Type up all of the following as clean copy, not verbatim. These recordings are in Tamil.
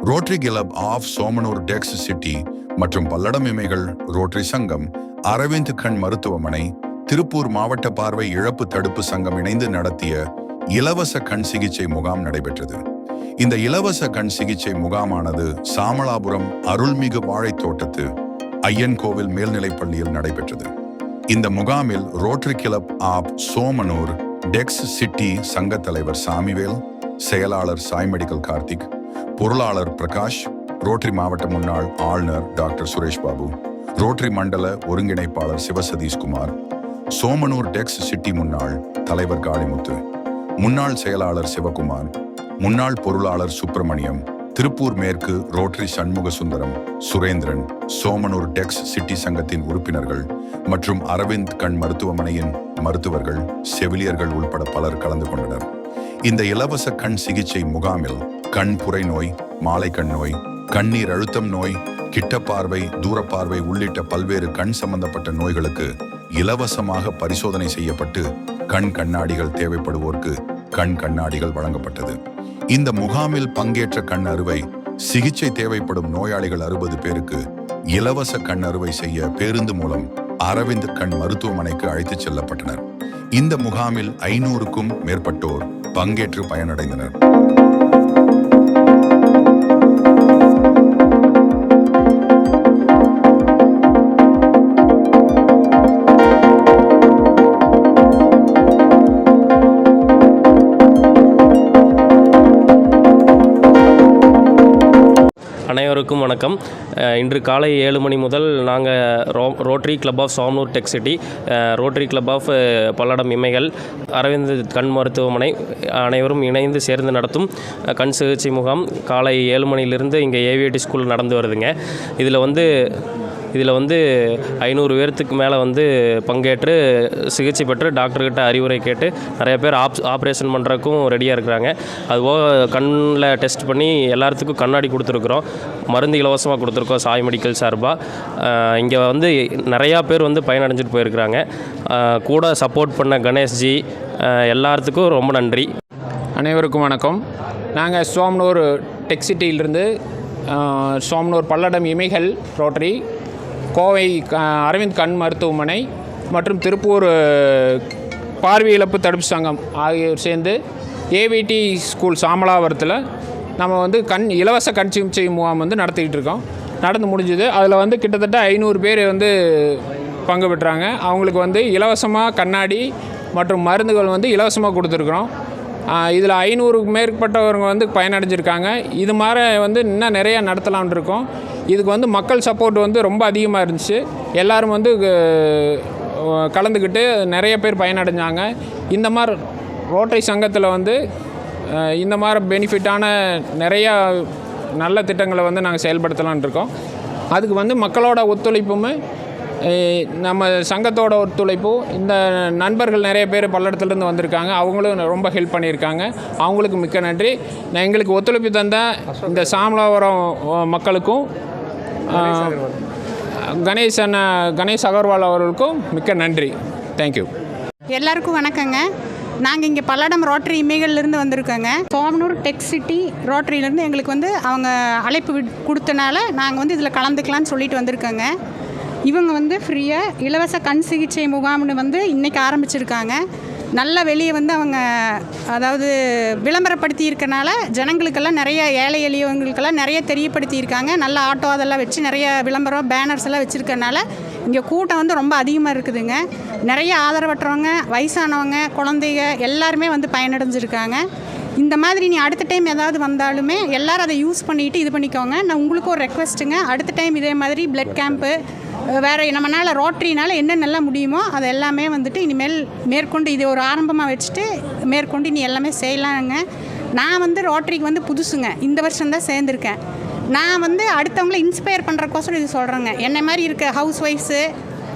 Rotary club of Somanur Tex City மற்றும் பல்லடம் இமைகள் ரோட்டரி சங்கம், அரவிந்த் கண் மருத்துவமனை, திருப்பூர் மாவட்ட பார்வை இழப்பு தடுப்பு சங்கம் இணைந்து நடத்திய இலவச கண் சிகிச்சை முகாம் நடைபெற்றது. இந்த இலவச கண் சிகிச்சை முகாமானது சாமலாபுரம் அருள்மிகு வாழைத்தோட்டத்து ஐயன் கோவில் மேல்நிலைப் பள்ளியில் நடைபெற்றது. இந்த முகாமில் rotary club of Somanur Tex city சங்க தலைவர் சாமிவேல், செயலாளர் சாய் மெடிக்கல் கார்த்திக், பொருளாளர் பிரகாஷ், ரோட்டரி மாவட்ட முன்னாள் ஆளுநர் டாக்டர் சுரேஷ் பாபு, ரோட்டரி மண்டல ஒருங்கிணைப்பாளர் சிவசதீஷ்குமார், சோமனூர் டெக்ஸ் சிட்டி முன்னாள் தலைவர் காளிமுத்து, முன்னாள் செயலாளர் சிவகுமார், முன்னாள் பொருளாளர் சுப்பிரமணியம், திருப்பூர் மேற்கு ரோட்டரி சண்முக சுந்தரம், சுரேந்திரன், சோமனூர் டெக்ஸ் சிட்டி சங்கத்தின் உறுப்பினர்கள் மற்றும் அரவிந்த் கண் மருத்துவமனையின் மருத்துவர்கள், செவிலியர்கள் உள்பட பலர் கலந்து கொண்டனர். இந்த இலவச கண் சிகிச்சை முகாமில் கண் புரை நோய், மாலை கண் நோய், கண்ணீர் அழுத்தம் நோய், கிட்டப்பார்வை, தூரப்பார்வை உள்ளிட்ட பல்வேறு கண் சம்பந்தப்பட்ட நோய்களுக்கு இலவசமாக பரிசோதனை செய்யப்பட்டு கண் கண்ணாடிகள் தேவைப்படுவோருக்கு கண் கண்ணாடிகள் வழங்கப்பட்டது. இந்த முகாமில் பங்கேற்ற கண் அறுவை சிகிச்சை தேவைப்படும் நோயாளிகள் 60 பேருக்கு இலவச கண் அறுவை செய்ய பேருந்து மூலம் அரவிந்த் கண் மருத்துவமனைக்கு அழைத்துச் செல்லப்பட்டனர். இந்த முகாமில் 500க்கும் மேற்பட்டோர் பங்கேற்று பயனடைந்தனர். அனைவருக்கும் வணக்கம். இன்று காலை 7 மணி முதல் நாங்கள் rotary club of Somanur tech city, rotary club of Palladam இமைகள், அரவிந்த் கண் மருத்துவமனை அனைவரும் இணைந்து சேர்ந்து நடத்தும் கண் சிகிச்சை முகாம் காலை 7 மணிலிருந்து இங்கே ஏவிஐடி ஸ்கூல் நடந்து வருதுங்க. இதில் வந்து 500 பேர்த்துக்கு மேலே பங்கேற்று சிகிச்சை பெற்று டாக்டர்கிட்ட அறிவுரை கேட்டு நிறைய பேர் ஆப்ரேஷன் பண்ணுறதுக்கும் ரெடியாக இருக்கிறாங்க. அதுபோக கண்ணில் டெஸ்ட் பண்ணி எல்லாத்துக்கும் கண்ணாடி கொடுத்துருக்குறோம். மருந்து இலவசமாக கொடுத்துருக்கோம் சாய் மெடிக்கல் சார்பாக. இங்கே நிறையா பேர் பயனடைஞ்சிட்டு போயிருக்கிறாங்க. கூட சப்போர்ட் பண்ண கணேஷ்ஜி எல்லாத்துக்கும் ரொம்ப நன்றி. அனைவருக்கும் வணக்கம். நாங்கள் சோமனூர் டெக் சிட்டியிலிருந்து சோமனூர் பல்லடம் இமைகள் ரோட்டரி, கோவை அரவிந்த் கண் மருத்துவமனை மற்றும் திருப்பூர் பார்வை இழப்பு தடுப்பு சங்கம் ஆகியோர் சேர்ந்து ஏவிடி ஸ்கூல் சாமலாபுரத்தில் நம்ம இலவச கண் சிகிச்சை முகாம் நடத்திக்கிட்டு இருக்கோம். நடந்து முடிஞ்சுது. அதில் கிட்டத்தட்ட 500 பேர் பங்கு பெற்றாங்க. அவங்களுக்கு இலவசமாக கண்ணாடி மற்றும் மருந்துகள் இலவசமாக கொடுத்துருக்குறோம். இதில் 500க்கு மேற்பட்டவங்க பயனடைஞ்சிருக்காங்க. இது மாதிரி இன்னும் நிறையா நடத்தலாம்னு இருக்கோம். இதுக்கு மக்கள் சப்போர்ட் ரொம்ப அதிகமாக இருந்துச்சு. எல்லோரும் கலந்துக்கிட்டு நிறைய பேர் பயனடைஞ்சாங்க. இந்த மாதிரி ரோட்டரி சங்கத்தில் இந்த மாதிரி பெனிஃபிட்டான நிறையா நல்ல திட்டங்களை நாங்கள் செயல்படுத்தலாம்னு இருக்கோம். அதுக்கு மக்களோட ஒத்துழைப்பும் நம்ம சங்கத்தோட ஒத்துழைப்பும், இந்த நண்பர்கள் நிறைய பேர் பல்லடத்துலேருந்து வந்திருக்காங்க. அவங்களும் ரொம்ப ஹெல்ப் பண்ணியிருக்காங்க. அவங்களுக்கு மிக்க நன்றி. எங்களுக்கு ஒத்துழைப்பு தந்த இந்த சாமலாபுரம் மக்களுக்கும் கணேஷ் அகர்வால் அவர்களுக்கும் மிக்க நன்றி. தேங்க்யூ. எல்லாருக்கும் வணக்கங்க. நாங்கள் இங்கே பல்லடம் ரோட்டரி இமைகள்லேருந்து வந்திருக்கோங்க. சோமனூர் டெக் சிட்டி ரோட்டரியிலேருந்து எங்களுக்கு அவங்க அழைப்பு கொடுத்தனால நாங்கள் இதில் கலந்துக்கலான்னு சொல்லிட்டு வந்திருக்கோங்க. இவங்க ஃப்ரீயாக இலவச கண் சிகிச்சை முகாம்னு இன்றைக்கி ஆரம்பிச்சிருக்காங்க. நல்ல வெளியே அவங்க அதாவது விளம்பரப்படுத்தி இருக்கனால ஜனங்களுக்கெல்லாம் நிறைய ஏழை எளியவங்களுக்கெல்லாம் நிறைய தெரியப்படுத்தியிருக்காங்க. நல்ல ஆட்டோ அதெல்லாம் வச்சு நிறைய விளம்பரம் பேனர்ஸ் எல்லாம் வச்சுருக்கனால இங்கே கூட்டம் ரொம்ப அதிகமாக இருக்குதுங்க. நிறைய ஆதரவற்றவங்க, வயசானவங்க, குழந்தைங்க எல்லாருமே பயனடைஞ்சிருக்காங்க. இந்த மாதிரி நீ அடுத்த டைம் ஏதாவது வந்தாலுமே எல்லோரும் அதை யூஸ் பண்ணிவிட்டு இது பண்ணிக்கோங்க. நான் உங்களுக்கு ஒரு ரெக்வெஸ்ட்டுங்க. அடுத்த டைம் இதே மாதிரி பிளட் கேம்ப்பு வேறு நம்மளால் ரோட்டரினால் என்னென்னலாம் முடியுமோ அதை எல்லாமே இனிமேல் மேற்கொண்டு இது ஒரு ஆரம்பமாக வச்சுட்டு மேற்கொண்டு இனி எல்லாமே செய்யலாங்க. நான் ரோட்டரிக்கு புதுசுங்க. இந்த வருஷம்தான் சேர்ந்துருக்கேன். நான் அடுத்தவங்கள இன்ஸ்பயர் பண்ணுறக்கோசரம் இது சொல்கிறேங்க. என்னை மாதிரி இருக்க ஹவுஸ் ஒய்ஃப்ஸு,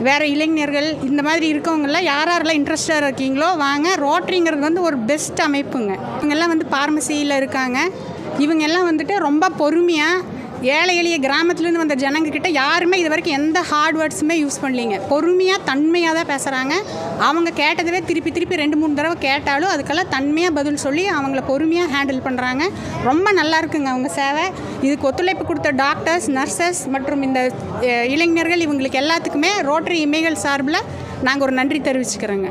வேறு இளைஞர்கள், இந்த மாதிரி இருக்கவங்களாம் யாரெல்லாம் இன்ட்ரெஸ்டாக இருக்கீங்களோ வாங்க. ரோட்டரிங்கிறது ஒரு பெஸ்ட் அமைப்புங்க. இவங்கெல்லாம் பார்மசியில் இருக்காங்க. இவங்க எல்லாம் ரொம்ப பொறுமையாக ஏழை எளிய கிராமத்துலேருந்து வந்த ஜனங்கக்கிட்ட யாருமே இது வரைக்கும் எந்த ஹார்ட் வேர்ட்ஸுமே யூஸ் பண்ணலீங்க. பொறுமையாக தன்மையாக தான் பேசுகிறாங்க. அவங்க கேட்டதவே திருப்பி 2-3 தடவை கேட்டாலும் அதுக்கெல்லாம் தன்மையாக பதில் சொல்லி அவங்கள பொறுமையாக ஹேண்டில் பண்ணுறாங்க. ரொம்ப நல்லா இருக்குங்க அவங்க சேவை. இதுக்கு ஒத்துழைப்பு கொடுத்த டாக்டர்ஸ், நர்சஸ் மற்றும் இந்த இளைஞர்கள் இவங்களுக்கு எல்லாத்துக்குமே ரோட்டரி இமைகள் சார்பில் நாங்கள் ஒரு நன்றி தெரிவிச்சுக்கிறோங்க.